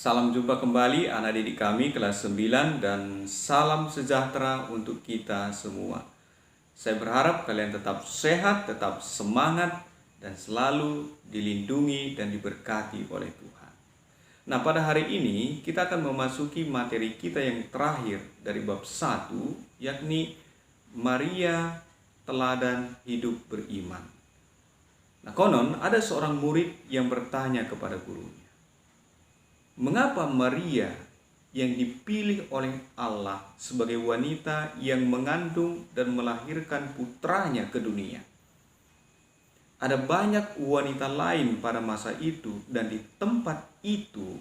Salam jumpa kembali anak didik kami kelas 9 dan salam sejahtera untuk kita semua. Saya berharap kalian tetap sehat, tetap semangat dan selalu dilindungi dan diberkati oleh Tuhan. Nah, pada hari ini kita akan memasuki materi kita yang terakhir dari bab 1, yakni Maria teladan hidup beriman. Nah, konon ada seorang murid yang bertanya kepada gurunya, mengapa Maria yang dipilih oleh Allah sebagai wanita yang mengandung dan melahirkan putranya ke dunia? Ada banyak wanita lain pada masa itu dan di tempat itu,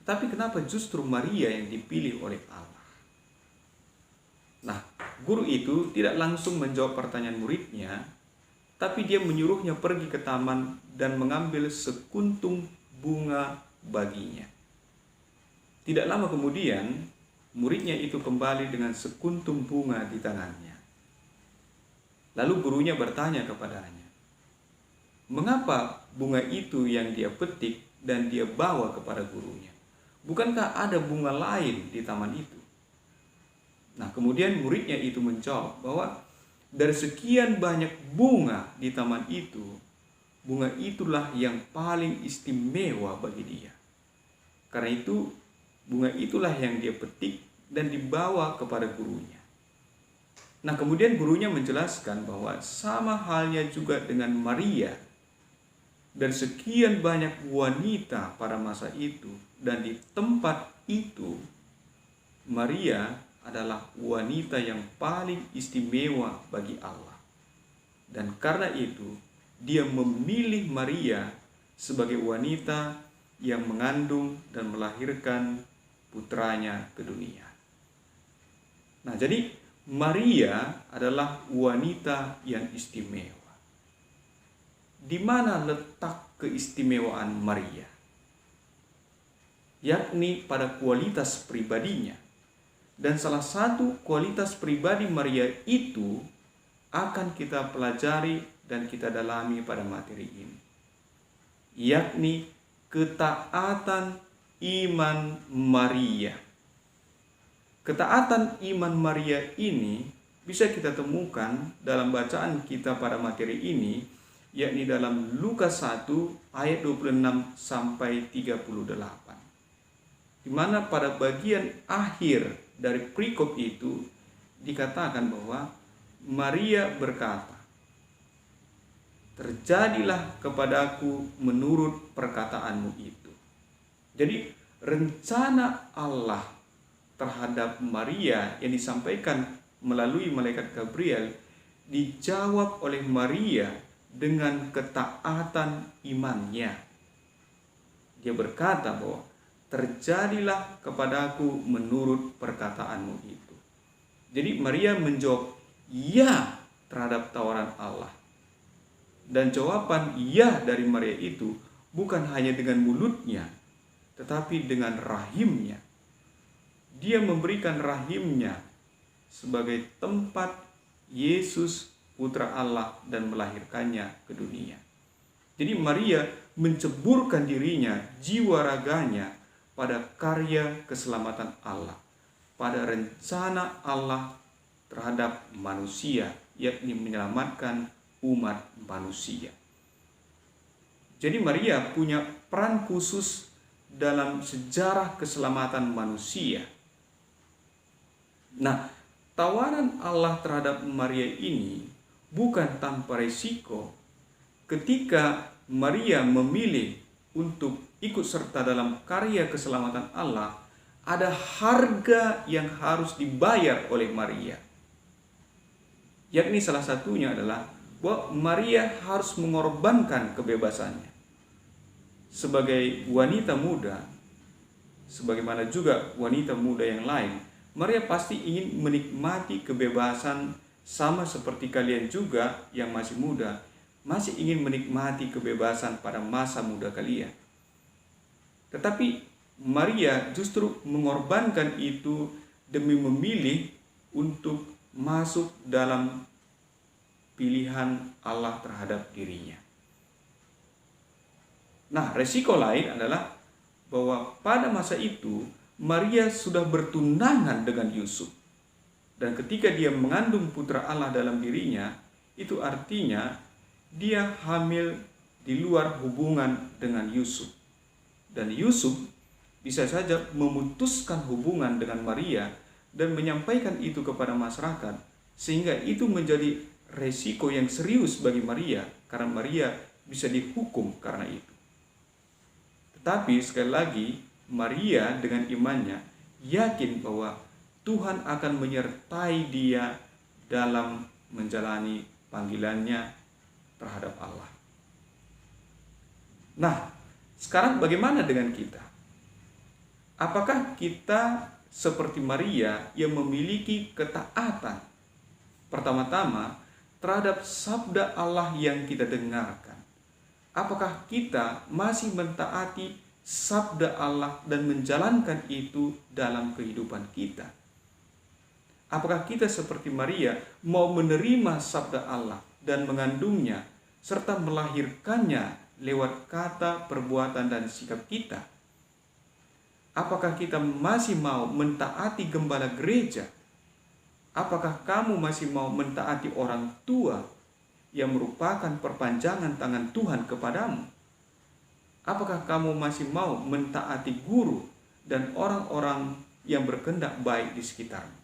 tetapi kenapa justru Maria yang dipilih oleh Allah? Nah, guru itu tidak langsung menjawab pertanyaan muridnya, tapi dia menyuruhnya pergi ke taman dan mengambil sekuntum bunga baginya. Tidak lama kemudian, muridnya itu kembali dengan sekuntum bunga di tangannya. Lalu gurunya bertanya kepadanya, mengapa bunga itu yang dia petik dan dia bawa kepada gurunya? Bukankah ada bunga lain di taman itu? Nah, kemudian muridnya itu menjawab bahwa dari sekian banyak bunga di taman itu, bunga itulah yang paling istimewa bagi dia. Karena itu, bunga itulah yang dia petik dan dibawa kepada gurunya. Nah, kemudian gurunya menjelaskan bahwa sama halnya juga dengan Maria. Dan sekian banyak wanita pada masa itu dan di tempat itu, Maria adalah wanita yang paling istimewa bagi Allah. Dan karena itu, dia memilih Maria sebagai wanita yang mengandung dan melahirkan putranya ke dunia. Nah, jadi Maria adalah wanita yang istimewa. Di mana letak keistimewaan Maria? Yakni pada kualitas pribadinya. Dan salah satu kualitas pribadi Maria itu akan kita pelajari dan kita dalami pada materi ini, yakni ketaatan iman Maria. Ketaatan iman Maria ini bisa kita temukan dalam bacaan kita pada materi ini, yakni dalam Lukas 1 ayat 26 sampai 38. Di mana pada bagian akhir dari perikop itu dikatakan bahwa Maria berkata, terjadilah kepadaku menurut perkataanmu itu. Jadi rencana Allah terhadap Maria yang disampaikan melalui malaikat Gabriel dijawab oleh Maria dengan ketaatan imannya. Dia berkata bahwa terjadilah kepadaku menurut perkataanmu itu. Jadi Maria menjawab ya terhadap tawaran Allah. Dan jawaban ya dari Maria itu bukan hanya dengan mulutnya, tetapi dengan rahimnya. Dia memberikan rahimnya sebagai tempat Yesus putra Allah dan melahirkannya ke dunia. Jadi Maria menceburkan dirinya, jiwa raganya pada karya keselamatan Allah, pada rencana Allah terhadap manusia, yakni menyelamatkan umat manusia. Jadi Maria punya peran khusus dalam sejarah keselamatan manusia. Nah, tawaran Allah terhadap Maria ini bukan tanpa risiko. Ketika Maria memilih untuk ikut serta dalam karya keselamatan Allah, ada harga yang harus dibayar oleh Maria. Yakni salah satunya adalah bahwa Maria harus mengorbankan kebebasannya. Sebagai wanita muda, sebagaimana juga wanita muda yang lain, Maria pasti ingin menikmati kebebasan sama seperti kalian juga yang masih muda, masih ingin menikmati kebebasan pada masa muda kalian. Tetapi Maria justru mengorbankan itu demi memilih untuk masuk dalam pilihan Allah terhadap dirinya. Nah, resiko lain adalah bahwa pada masa itu Maria sudah bertunangan dengan Yusuf. Dan ketika dia mengandung putra Allah dalam dirinya, itu artinya dia hamil di luar hubungan dengan Yusuf. Dan Yusuf bisa saja memutuskan hubungan dengan Maria dan menyampaikan itu kepada masyarakat, sehingga itu menjadi resiko yang serius bagi Maria, karena Maria bisa dihukum karena itu. Tetapi sekali lagi, Maria dengan imannya yakin bahwa Tuhan akan menyertai dia dalam menjalani panggilannya terhadap Allah. Nah, sekarang bagaimana dengan kita? Apakah kita seperti Maria yang memiliki ketaatan pertama-tama terhadap sabda Allah yang kita dengarkan? Apakah kita masih mentaati sabda Allah dan menjalankan itu dalam kehidupan kita? Apakah kita seperti Maria mau menerima sabda Allah dan mengandungnya serta melahirkannya lewat kata, perbuatan, dan sikap kita? Apakah kita masih mau mentaati gembala gereja? Apakah kamu masih mau mentaati orang tua yang merupakan perpanjangan tangan Tuhan kepadamu? Apakah kamu masih mau mentaati guru dan orang-orang yang berkehendak baik di sekitarmu?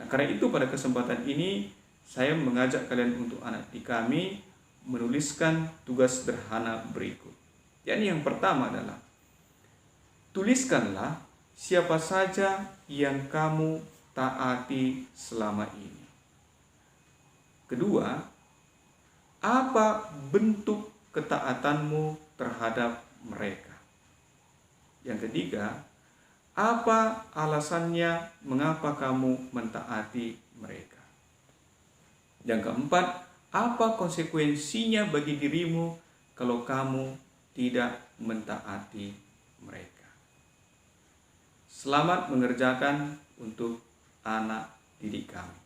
Nah, karena itu pada kesempatan ini saya mengajak kalian untuk anak didik kami menuliskan tugas sederhana berikut. Yakni yang pertama adalah tuliskanlah siapa saja yang kamu taati selama ini. Kedua, apa bentuk ketaatanmu terhadap mereka? Yang ketiga, apa alasannya mengapa kamu mentaati mereka? Yang keempat, apa konsekuensinya bagi dirimu kalau kamu tidak mentaati mereka? Selamat mengerjakan untuk anak didik kami.